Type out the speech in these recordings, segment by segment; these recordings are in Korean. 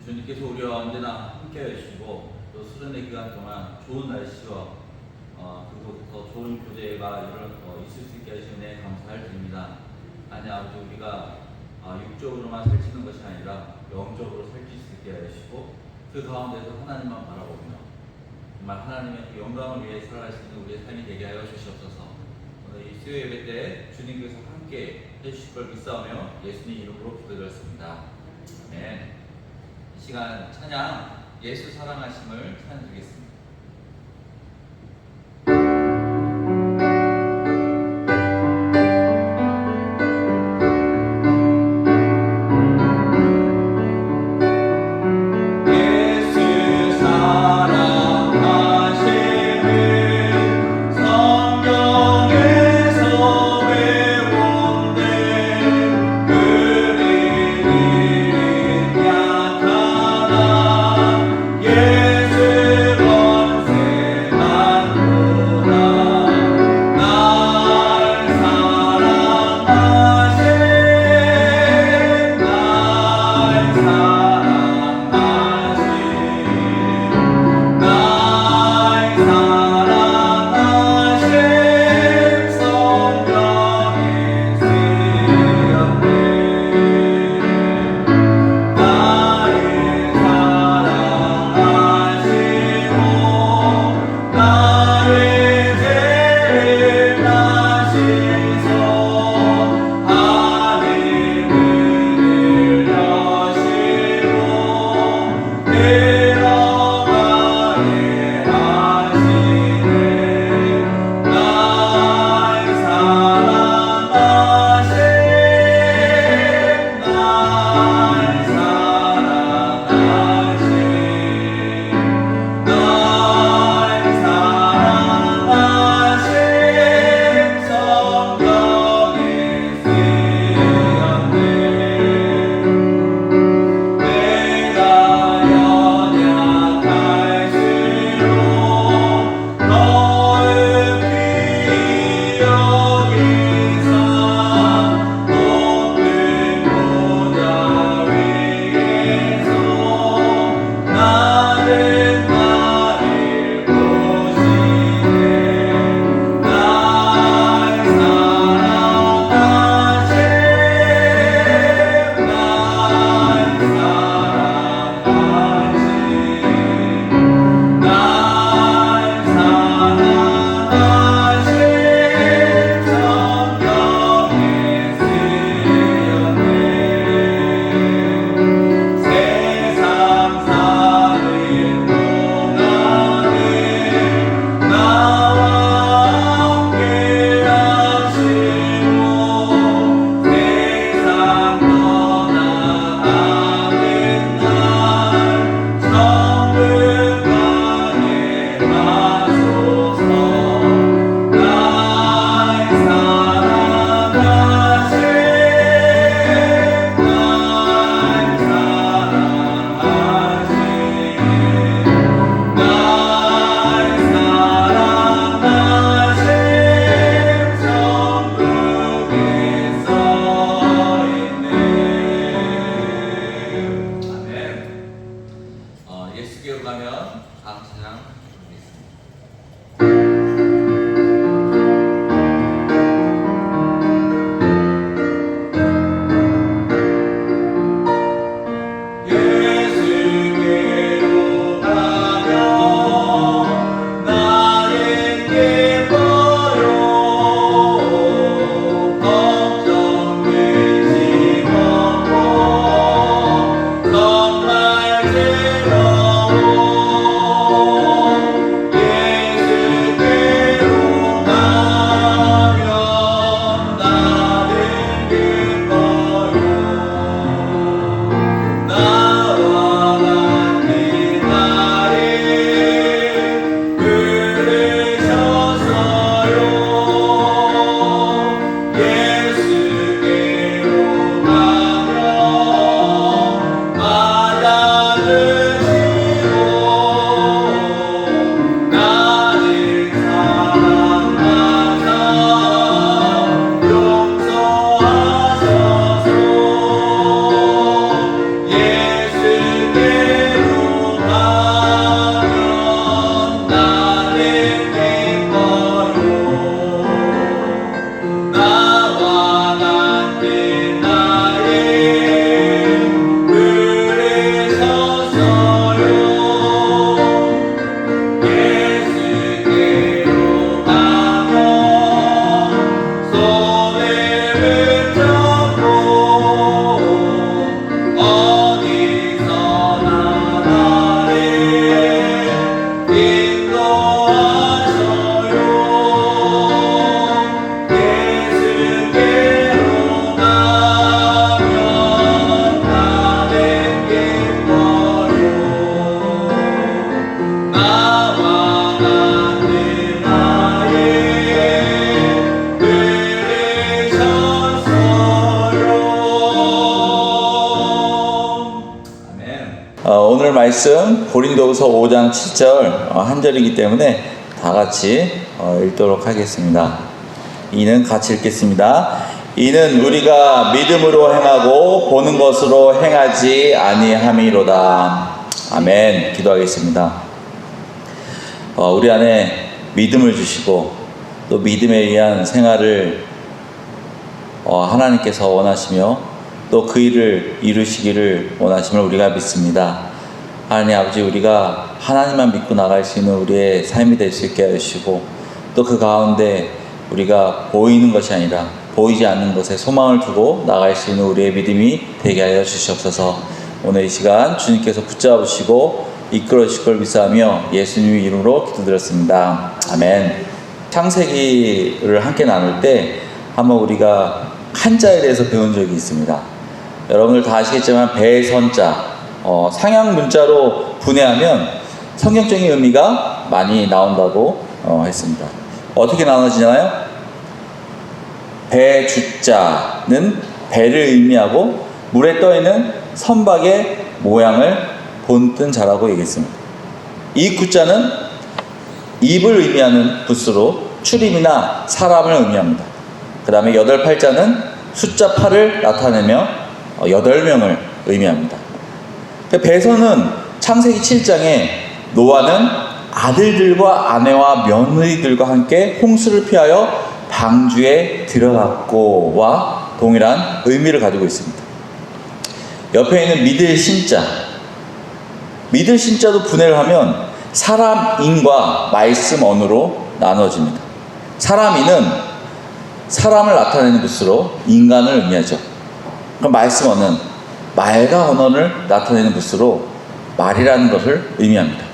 주님께서 우리와 언제나 함께 해주시고 또 수련의 기간 동안 좋은 날씨와 그리고 더 좋은 교제가 있을 수 있게 하시니 감사를 드립니다. 하나님 아버지, 우리가 육적으로만 살찌는 것이 아니라 영적으로 살릴 수 있게 하시고 그 가운데서 하나님만 바라보며 정말 하나님의 그 영광을 위해 살아갈 수 있는 우리의 삶이 되게 하여 주시옵소서. 오늘 이 수요 예배 때 주님께서 함께 해주실 걸 믿사오며 예수님 이름으로 기도드렸습니다. 아멘. 이 시간 찬양 예수 사랑하심을 찬양드리겠습니다. 오늘 말씀 고린도후서 5장 7절 한 절이기 때문에 다 같이 읽도록 하겠습니다. 이는 같이 읽겠습니다. 이는 우리가 믿음으로 행하고 보는 것으로 행하지 아니함이로다. 아멘. 기도하겠습니다. 우리 안에 믿음을 주시고 또 믿음에 의한 생활을 하나님께서 원하시며 또 그 일을 이루시기를 원하심을 우리가 믿습니다. 하나님 아버지, 우리가 하나님만 믿고 나갈 수 있는 우리의 삶이 될 수 있게 하시고 또 그 가운데 우리가 보이는 것이 아니라 보이지 않는 것에 소망을 두고 나갈 수 있는 우리의 믿음이 되게 하여 주시옵소서. 오늘 이 시간 주님께서 붙잡으시고 이끌어 주실 걸 믿사하며 예수님의 이름으로 기도드렸습니다. 아멘. 창세기를 함께 나눌 때 한번 우리가 한자에 대해서 배운 적이 있습니다. 여러분들 다 아시겠지만 배선자, 상형 문자로 분해하면 성경적인 의미가 많이 나온다고 했습니다. 어떻게 나눠지나요? 배주자는 배를 의미하고 물에 떠있는 선박의 모양을 본뜬 자라고 얘기했습니다. 이 구자는 입을 의미하는 붓으로 출입이나 사람을 의미합니다. 그 다음에 8팔자는 숫자 8을 나타내며 8명을 의미합니다. 배선은 창세기 7장에 노아는 아들들과 아내와 며느리들과 함께 홍수를 피하여 방주에 들어갔고와 동일한 의미를 가지고 있습니다. 옆에 있는 믿을 신자, 믿을 신자도 분해를 하면 사람인과 말씀 언어로 나눠집니다. 사람인은 사람을 나타내는 것으로 인간을 의미하죠. 그럼 말씀 언어는 말과 언어를 나타내는 것으로 말이라는 것을 의미합니다.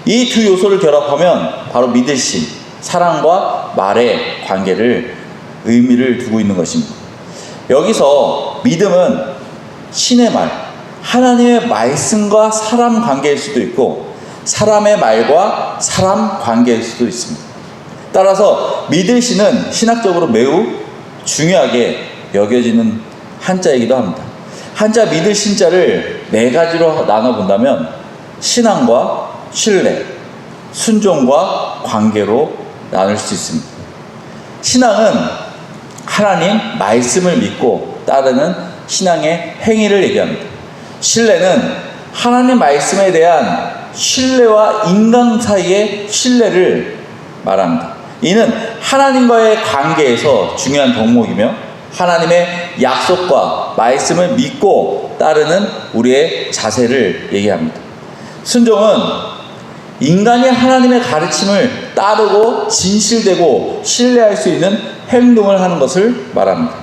이 두 요소를 결합하면 바로 믿으심, 사랑과 말의 관계를 의미를 두고 있는 것입니다. 여기서 믿음은 신의 말, 하나님의 말씀과 사람 관계일 수도 있고 사람의 말과 사람 관계일 수도 있습니다. 따라서 믿으시는 신학적으로 매우 중요하게 여겨지는 한자이기도 합니다. 한자 믿을 신자를 4가지로 나눠본다면 신앙과 신뢰, 순종과 관계로 나눌 수 있습니다. 신앙은 하나님 말씀을 믿고 따르는 신앙의 행위를 얘기합니다. 신뢰는 하나님 말씀에 대한 신뢰와 인간 사이의 신뢰를 말합니다. 이는 하나님과의 관계에서 중요한 덕목이며 하나님의 약속과 말씀을 믿고 따르는 우리의 자세를 얘기합니다. 순종은 인간이 하나님의 가르침을 따르고 진실되고 신뢰할 수 있는 행동을 하는 것을 말합니다.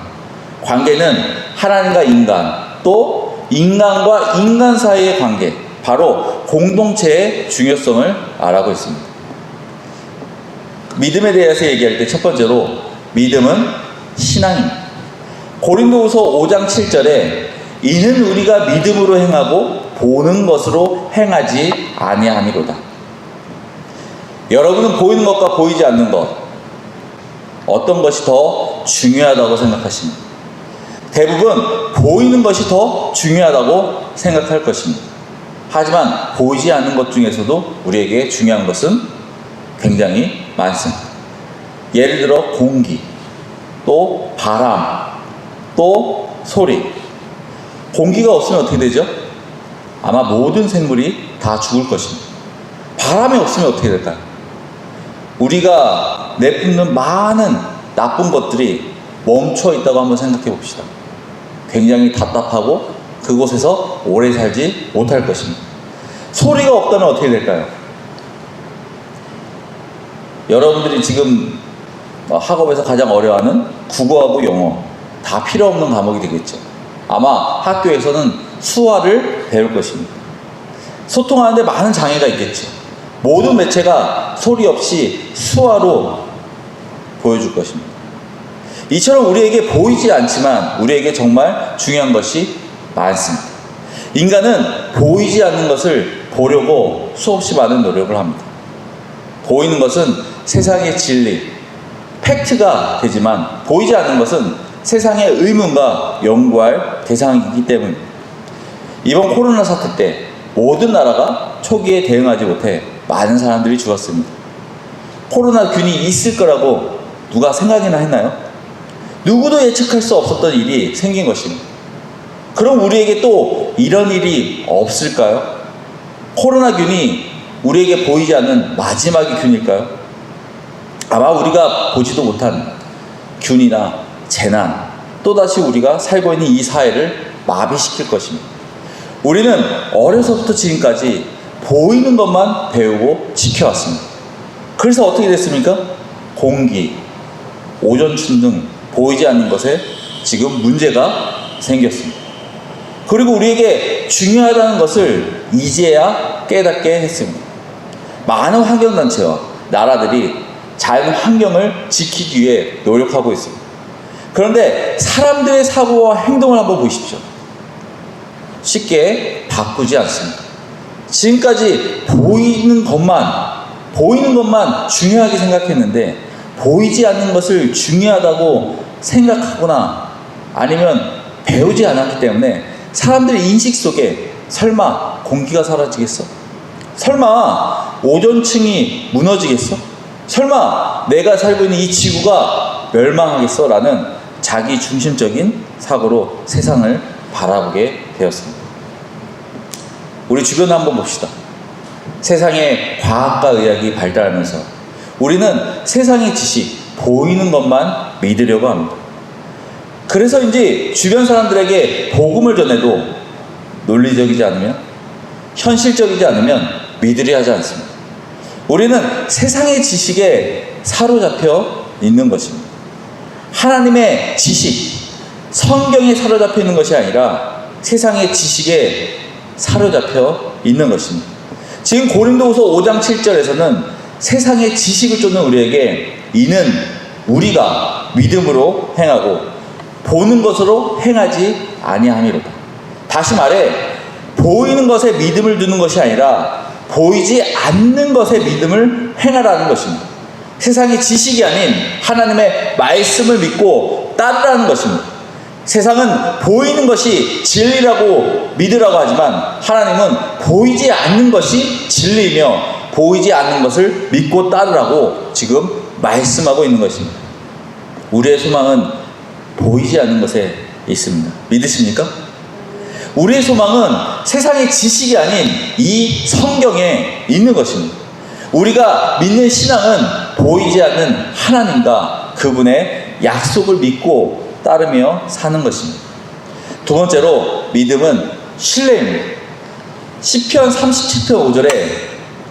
관계는 하나님과 인간, 또 인간과 인간 사이의 관계, 바로 공동체의 중요성을 말하고 있습니다. 믿음에 대해서 얘기할 때 첫 번째로 믿음은 신앙입니다. 고린도후서 5장 7절에 이는 우리가 믿음으로 행하고 보는 것으로 행하지 아니함이로다. 여러분은 보이는 것과 보이지 않는 것, 어떤 것이 더 중요하다고 생각하십니까? 대부분 보이는 것이 더 중요하다고 생각할 것입니다. 하지만 보이지 않는 것 중에서도 우리에게 중요한 것은 굉장히 많습니다. 예를 들어 공기, 또 바람, 또 소리. 공기가 없으면 어떻게 되죠? 아마 모든 생물이 다 죽을 것입니다. 바람이 없으면 어떻게 될까요? 우리가 내뿜는 많은 나쁜 것들이 멈춰 있다고 한번 생각해 봅시다. 굉장히 답답하고 그곳에서 오래 살지 못할 것입니다. 소리가 없다면 어떻게 될까요? 여러분들이 지금 학업에서 가장 어려워하는 국어하고 영어 다 필요 없는 과목이 되겠죠. 아마 학교에서는 수화를 배울 것입니다. 소통하는데 많은 장애가 있겠죠. 모든 매체가 소리 없이 수화로 보여줄 것입니다. 이처럼 우리에게 보이지 않지만 우리에게 정말 중요한 것이 많습니다. 인간은 보이지 않는 것을 보려고 수없이 많은 노력을 합니다. 보이는 것은 세상의 진리, 팩트가 되지만 보이지 않는 것은 세상의 의문과 연구할 대상이기 때문입니다. 이번 코로나 사태 때 모든 나라가 초기에 대응하지 못해 많은 사람들이 죽었습니다. 코로나균이 있을 거라고 누가 생각이나 했나요? 누구도 예측할 수 없었던 일이 생긴 것입니다. 그럼 우리에게 또 이런 일이 없을까요? 코로나균이 우리에게 보이지 않는 마지막의 균일까요? 아마 우리가 보지도 못한 균이나 재난, 또다시 우리가 살고 있는 이 사회를 마비시킬 것입니다. 우리는 어려서부터 지금까지 보이는 것만 배우고 지켜왔습니다. 그래서 어떻게 됐습니까? 공기, 오존층 등 보이지 않는 것에 지금 문제가 생겼습니다. 그리고 우리에게 중요하다는 것을 이제야 깨닫게 했습니다. 많은 환경단체와 나라들이 자연 환경을 지키기 위해 노력하고 있습니다. 그런데 사람들의 사고와 행동을 한번 보십시오. 쉽게 바꾸지 않습니다. 지금까지 보이는 것만 중요하게 생각했는데 보이지 않는 것을 중요하다고 생각하거나 아니면 배우지 않았기 때문에 사람들의 인식 속에 설마 공기가 사라지겠어? 설마 오존층이 무너지겠어? 설마 내가 살고 있는 이 지구가 멸망하겠어? 라는 자기 중심적인 사고로 세상을 바라보게 되었습니다. 우리 주변 한번 봅시다. 세상에 과학과 의학이 발달하면서 우리는 세상의 지식, 보이는 것만 믿으려고 합니다. 그래서인지 주변 사람들에게 복음을 전해도 논리적이지 않으면, 현실적이지 않으면 믿으려 하지 않습니다. 우리는 세상의 지식에 사로잡혀 있는 것입니다. 하나님의 지식, 성경에 사로잡혀 있는 것이 아니라 세상의 지식에 사로잡혀 있는 것입니다. 지금 고린도후서 5장 7절에서는 세상의 지식을 쫓는 우리에게 이는 우리가 믿음으로 행하고 보는 것으로 행하지 아니함이로다. 다시 말해 보이는 것에 믿음을 두는 것이 아니라 보이지 않는 것에 믿음을 행하라는 것입니다. 세상의 지식이 아닌 하나님의 말씀을 믿고 따르라는 것입니다. 세상은 보이는 것이 진리라고 믿으라고 하지만 하나님은 보이지 않는 것이 진리이며 보이지 않는 것을 믿고 따르라고 지금 말씀하고 있는 것입니다. 우리의 소망은 보이지 않는 것에 있습니다. 믿으십니까? 우리의 소망은 세상의 지식이 아닌 이 성경에 있는 것입니다. 우리가 믿는 신앙은 보이지 않는 하나님과 그분의 약속을 믿고 따르며 사는 것입니다. 두 번째로 믿음은 신뢰입니다. 시편 37편 5절에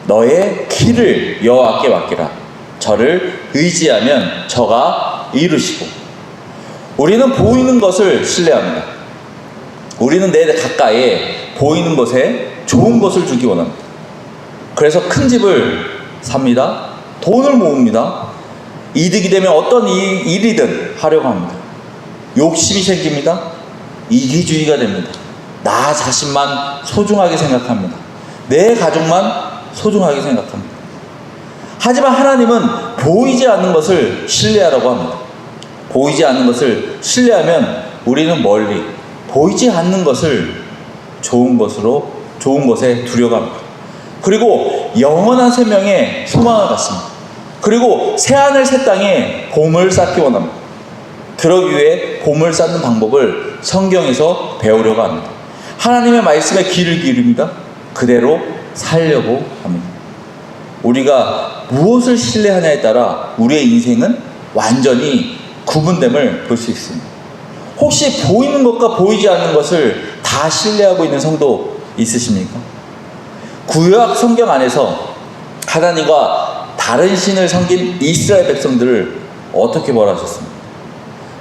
너의 길을 여호와께 맡기라. 저를 의지하면 저가 이루시고. 우리는 보이는 것을 신뢰합니다. 우리는 내 가까이에 보이는 것에 좋은 것을 주기 원합니다. 그래서 큰 집을 삽니다. 돈을 모읍니다. 이득이 되면 어떤 일이든 하려고 합니다. 욕심이 생깁니다. 이기주의가 됩니다. 나 자신만 소중하게 생각합니다. 내 가족만 소중하게 생각합니다. 하지만 하나님은 보이지 않는 것을 신뢰하라고 합니다. 보이지 않는 것을 신뢰하면 우리는 멀리 보이지 않는 것을 좋은 것에 두려고 합니다. 그리고 영원한 생명에 소망을 갖습니다. 그리고 새하늘 새 땅에 봄을 쌓기 원합니다. 그러기 위해 봄을 쌓는 방법을 성경에서 배우려고 합니다. 하나님의 말씀에 귀를 기울입니다. 그대로 살려고 합니다. 우리가 무엇을 신뢰하냐에 따라 우리의 인생은 완전히 구분됨을 볼 수 있습니다. 혹시 보이는 것과 보이지 않는 것을 다 신뢰하고 있는 성도 있으십니까? 구약 성경 안에서 하나님과 다른 신을 섬긴 이스라엘 백성들을 어떻게 벌하셨습니까?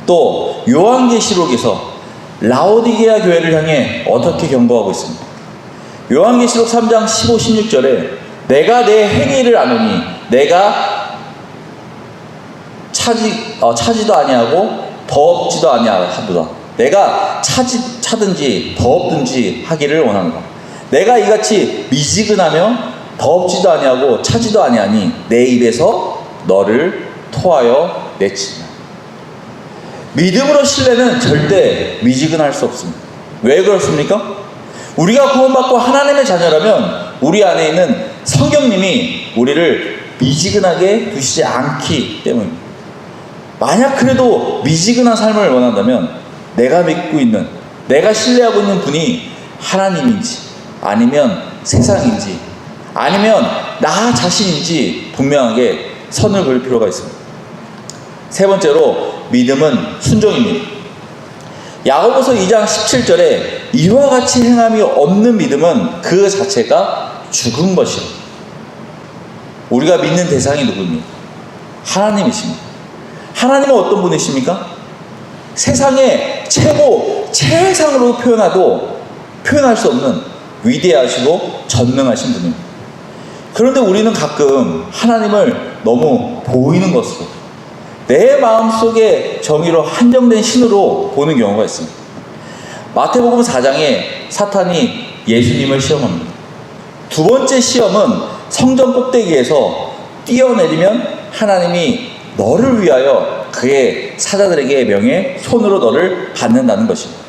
또 요한계시록에서 라오디게아 교회를 향해 어떻게 경고하고 있습니까? 요한계시록 3장 15, 16절에 내가 내 행위를 아노니 내가 차지도 아니하고 더없지도 아니하도다. 내가 차든지 더없든지 하기를 원한다. 내가 이같이 미지근하며 더없지도 아니하고 차지도 아니하니 내 입에서 너를 토하여 내치리라. 믿음으로 신뢰는 절대 미지근할 수 없습니다. 왜 그렇습니까? 우리가 구원받고 하나님의 자녀라면 우리 안에 있는 성령님이 우리를 미지근하게 두시지 않기 때문입니다. 만약 그래도 미지근한 삶을 원한다면 내가 믿고 있는, 내가 신뢰하고 있는 분이 하나님인지 아니면 세상인지 아니면 나 자신인지 분명하게 선을 그을 필요가 있습니다. 세 번째로 믿음은 순종입니다. 야고보서 2장 17절에 이와 같이 행함이 없는 믿음은 그 자체가 죽은 것이요. 우리가 믿는 대상이 누구입니까? 하나님이십니다. 하나님은 어떤 분이십니까? 세상의 최상으로 표현할 수 없는 위대하시고 전능하신 분입니다. 그런데 우리는 가끔 하나님을 너무 보이는 것으로, 내 마음속의 정의로 한정된 신으로 보는 경우가 있습니다. 마태복음 4장에 사탄이 예수님을 시험합니다. 두 번째 시험은 성전 꼭대기에서 뛰어내리면 하나님이 너를 위하여 그의 사자들에게 명해 손으로 너를 받는다는 것입니다.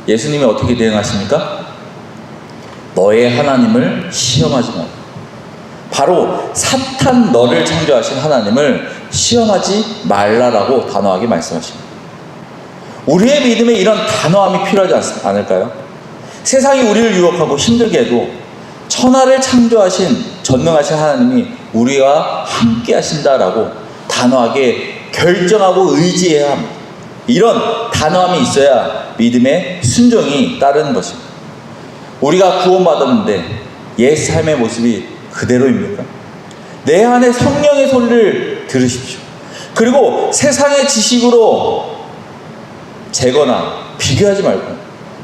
예수님이 어떻게 대응하십니까? 너의 하나님을 시험하지 마. 바로 사탄 너를 창조하신 하나님을 시험하지 말라라고 단호하게 말씀하십니다. 우리의 믿음에 이런 단호함이 필요하지 않을까요? 세상이 우리를 유혹하고 힘들게 해도 천하를 창조하신 전능하신 하나님이 우리와 함께 하신다라고 단호하게 결정하고 의지해야 합니다. 이런 단호함이 있어야 믿음의 순종이 따르는 것입니다. 우리가 구원받았는데 옛 삶의 모습이 그대로입니까? 내 안에 성령의 소리를 들으십시오. 그리고 세상의 지식으로 재거나 비교하지 말고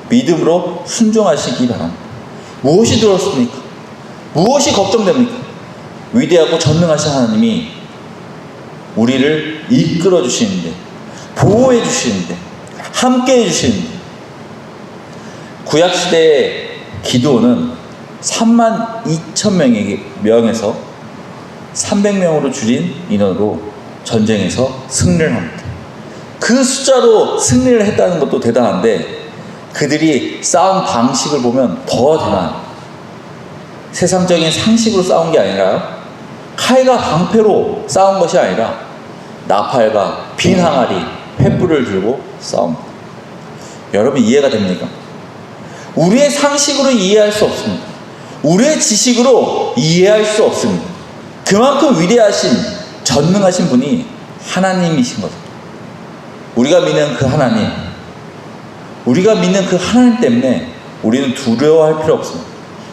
믿음으로 순종하시기 바랍니다. 무엇이 들었습니까? 무엇이 걱정됩니까? 위대하고 전능하신 하나님이 우리를 이끌어 주시는데, 보호해 주시는데, 함께 해 주시는데, 구약시대의 기드온은 32,000명에서 300명으로 줄인 인원으로 전쟁에서 승리를 합니다. 그 숫자로 승리를 했다는 것도 대단한데 그들이 싸운 방식을 보면 더 대단합니다. 세상적인 상식으로 싸운 게 아니라 칼과 방패로 싸운 것이 아니라 나팔과 빈 항아리, 횃불을 들고 싸웁니다. 여러분 이해가 됩니까? 우리의 상식으로 이해할 수 없습니다. 우리의 지식으로 이해할 수 없습니다. 그만큼 위대하신 전능하신 분이 하나님이신 거죠. 우리가 믿는 그 하나님 때문에 우리는 두려워할 필요 없습니다.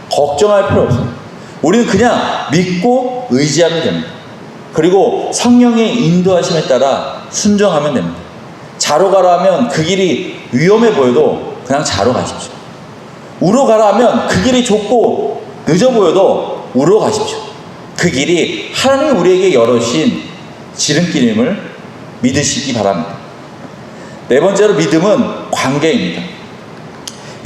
걱정할 필요 없습니다. 우리는 그냥 믿고 의지하면 됩니다. 그리고 성령의 인도하심에 따라 순종하면 됩니다. 자로 가라 하면 그 길이 위험해 보여도 그냥 자로 가십시오. 우로 가라 하면 그 길이 좁고 늦어 보여도 우로 가십시오. 그 길이 하나님이 우리에게 열어주신 지름길임을 믿으시기 바랍니다. 네 번째로 믿음은 관계입니다.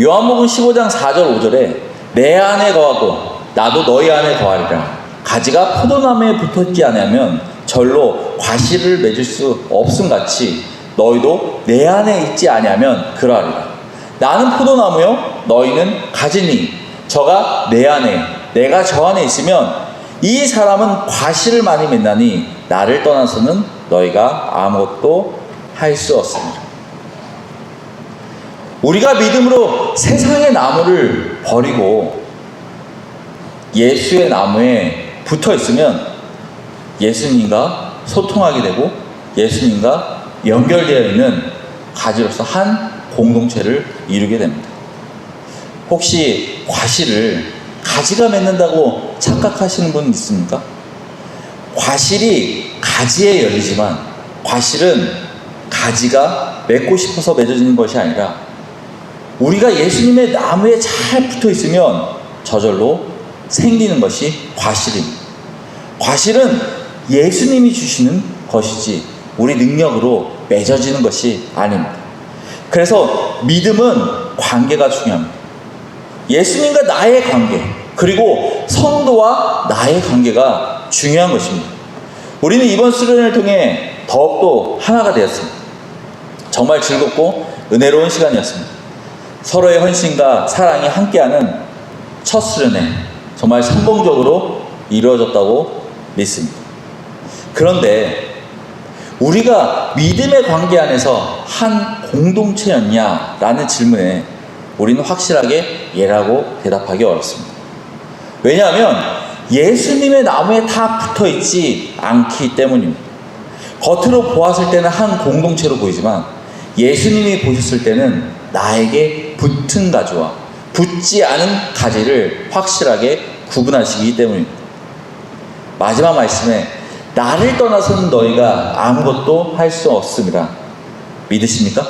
요한복음 15장 4절 5절에 내 안에 거하고 나도 너희 안에 거하리라. 가지가 포도나무에 붙었지 않으면 절로 과실을 맺을 수 없음같이 너희도 내 안에 있지 아니하면 그러하리라. 나는 포도나무요 너희는 가지니 저가 내 안에 내가 저 안에 있으면 이 사람은 과실을 많이 맺나니 나를 떠나서는 너희가 아무것도 할 수 없습니다. 우리가 믿음으로 세상의 나무를 버리고 예수의 나무에 붙어 있으면 예수님과 소통하게 되고 예수님과 연결되어 있는 가지로서 한 공동체를 이루게 됩니다. 혹시 과실을 가지가 맺는다고 착각하시는 분 있습니까? 과실이 가지에 열리지만 과실은 가지가 맺고 싶어서 맺어지는 것이 아니라 우리가 예수님의 나무에 잘 붙어 있으면 저절로 생기는 것이 과실입니다. 과실은 예수님이 주시는 것이지 우리 능력으로 맺어지는 것이 아닙니다. 그래서 믿음은 관계가 중요합니다. 예수님과 나의 관계, 그리고 성도와 나의 관계가 중요한 것입니다. 우리는 이번 수련을 통해 더욱더 하나가 되었습니다. 정말 즐겁고 은혜로운 시간이었습니다. 서로의 헌신과 사랑이 함께하는 첫 수련회 정말 성공적으로 이루어졌다고 믿습니다. 그런데 우리가 믿음의 관계 안에서 한 공동체였냐라는 질문에 우리는 확실하게 예라고 대답하기 어렵습니다. 왜냐하면 예수님의 나무에 다 붙어 있지 않기 때문입니다. 겉으로 보았을 때는 한 공동체로 보이지만 예수님이 보셨을 때는 나에게 붙은 가지와 붙지 않은 가지를 확실하게 구분하시기 때문입니다. 마지막 말씀에 나를 떠나서는 너희가 아무것도 할 수 없습니다. 믿으십니까?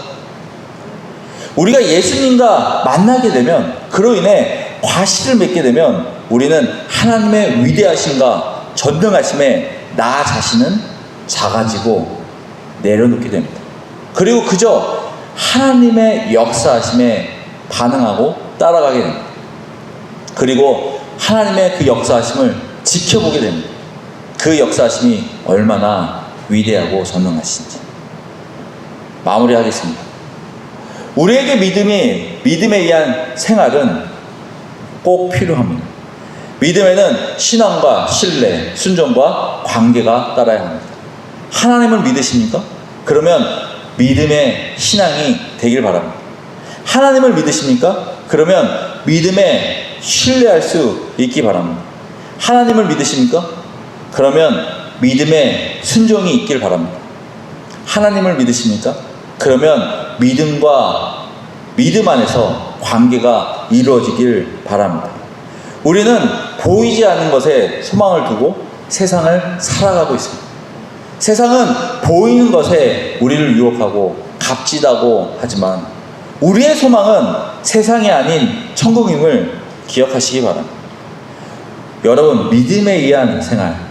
우리가 예수님과 만나게 되면, 그로 인해 과실을 맺게 되면 우리는 하나님의 위대하심과 전능하심에 나 자신은 작아지고 내려놓게 됩니다. 그리고 그저 하나님의 역사하심에 반응하고 따라가게 됩니다. 그리고 하나님의 그 역사하심을 지켜보게 됩니다. 그 역사하심이 얼마나 위대하고 전능하신지. 마무리하겠습니다. 우리에게 믿음에 의한 생활은 꼭 필요합니다. 믿음에는 신앙과 신뢰, 순종과 관계가 따라야 합니다. 하나님을 믿으십니까? 그러면 믿음의 신앙이 되길 바랍니다. 하나님을 믿으십니까? 그러면 믿음에 신뢰할 수 있기 바랍니다. 하나님을 믿으십니까? 그러면 믿음에 순종이 있길 바랍니다. 하나님을 믿으십니까? 그러면 믿음과 믿음 안에서 관계가 이루어지길 바랍니다. 우리는 보이지 않는 것에 소망을 두고 세상을 살아가고 있습니다. 세상은 보이는 것에 우리를 유혹하고 값지다고 하지만 우리의 소망은 세상이 아닌 천국임을 기억하시기 바랍니다. 여러분, 믿음에 의한 생활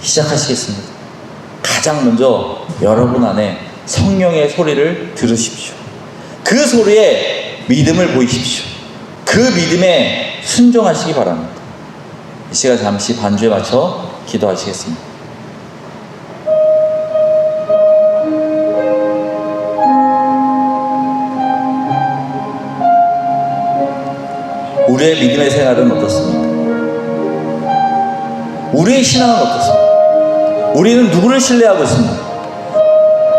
시작하시겠습니다. 가장 먼저 여러분 안에 성령의 소리를 들으십시오. 그 소리에 믿음을 보이십시오. 그 믿음에 순종하시기 바랍니다. 이 시간 잠시 반주에 맞춰 기도하시겠습니다. 우리의 믿음의 생활은 어떻습니까? 우리의 신앙은 어떻습니까? 우리는 누구를 신뢰하고 있습니까?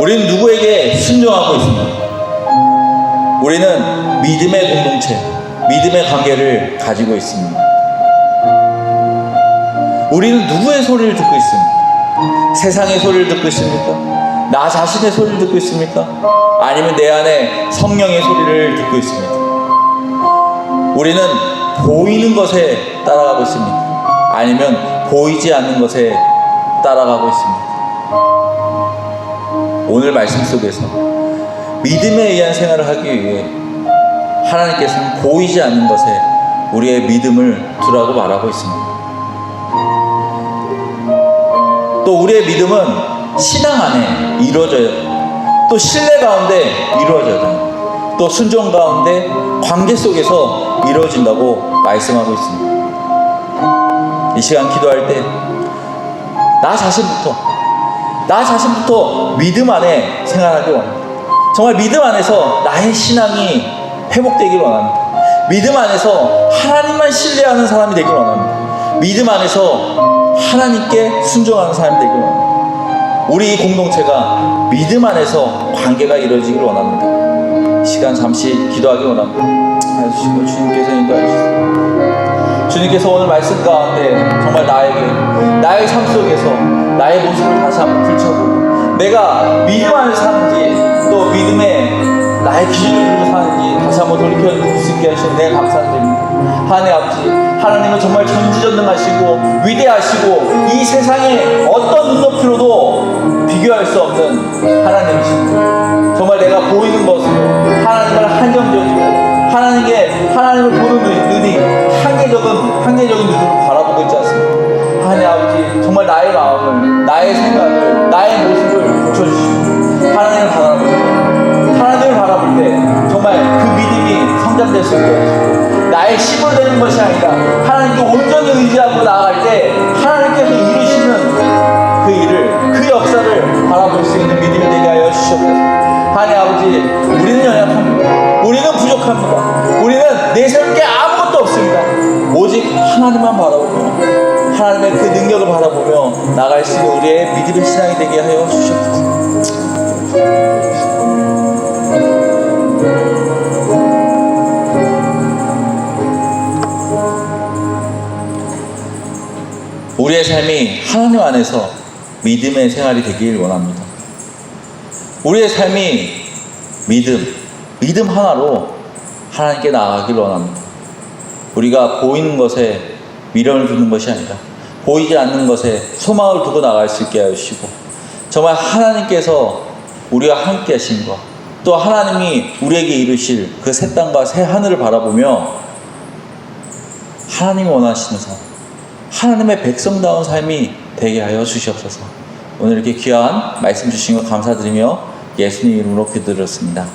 우리는 누구에게 순종하고 있습니까? 우리는 믿음의 공동체, 믿음의 관계를 가지고 있습니다. 우리는 누구의 소리를 듣고 있습니까? 세상의 소리를 듣고 있습니까? 나 자신의 소리를 듣고 있습니까? 아니면 내 안에 성령의 소리를 듣고 있습니까? 우리는 보이는 것에 따라가고 있습니까? 아니면 보이지 않는 것에 따라가고 있습니까? 오늘 말씀 속에서 믿음에 의한 생활을 하기 위해 하나님께서는 보이지 않는 것에 우리의 믿음을 두라고 말하고 있습니다. 또 우리의 믿음은 신앙 안에 이루어져야 됩니다. 또 신뢰 가운데 이루어져야 됩니다. 또 순종 가운데 관계 속에서 이루어진다고 말씀하고 있습니다. 이 시간 기도할 때 나 자신부터 믿음 안에 생활하기 원합니다. 정말 믿음 안에서 나의 신앙이 회복되길 원합니다. 믿음 안에서 하나님만 신뢰하는 사람이 되길 원합니다. 믿음 안에서 하나님께 순종하는 사람이 되길 원합니다. 우리 이 공동체가 믿음 안에서 관계가 이루어지길 원합니다. 시간 잠시 기도하기 원합니다. 해주시고 주님께서 인도해 주시옵소서. 주님께서 오늘 말씀 가운데 정말 나의 삶 속에서 나의 모습을 다시 한번 들춰보고 내가 믿음 안에서 사는지 또 믿음에 나의 기준을 들고 사는지 다시 한번 돌이켜볼 수 있게 하시는 내 감사드립니다. 하나님 아버지, 하나님은 정말 전지전능하시고 위대하시고 이 세상에 어떤 눈높이로도 비교할 수 없는 하나님이십니다. 정말 내가 보이는 것으로 하나님을 한정적이고 하나님을 보는 눈이 한계적인 눈으로 바라보고 있지 않습니까? 하나님 아버지, 정말 나의 마음을, 나의 생각을, 나의 모습을 고쳐주시고 하나님을 바라볼 때 정말 그 믿음이 성장될 수 있게 해주시고 나의 힘으로 되는 것이 아니라 하나님께 온전히 의지하고 나아갈 때 하나님께서 이루시는 그 일을, 그 역사를 바라볼 수 있는 믿음이 되게 하여 주시옵소서. 하나님 아버지, 우리는 연약합니다. 우리는 부족합니다. 부족합니다. 우리는 내세울 게 아무것도 없습니다. 오직 하나님만 바라보며 하나님의 그 능력을 바라보며 나갈 수 있는 우리의 믿음의 신앙이 되게 하여 주시옵소서. 우리의 삶이 하나님 안에서 믿음의 생활이 되길 원합니다. 우리의 삶이 믿음 하나로 하나님께 나아가길 원합니다. 우리가 보이는 것에 미련을 두는 것이 아니라 보이지 않는 것에 소망을 두고 나갈 수 있게 하여 주시고, 정말 하나님께서 우리와 함께 하신 것, 또 하나님이 우리에게 이루실 그 새 땅과 새 하늘을 바라보며 하나님이 원하시는 삶, 하나님의 백성다운 삶이 되게 하여 주시옵소서. 오늘 이렇게 귀한 말씀 주신 것 감사드리며 예수님 이름으로 기도드렸습니다.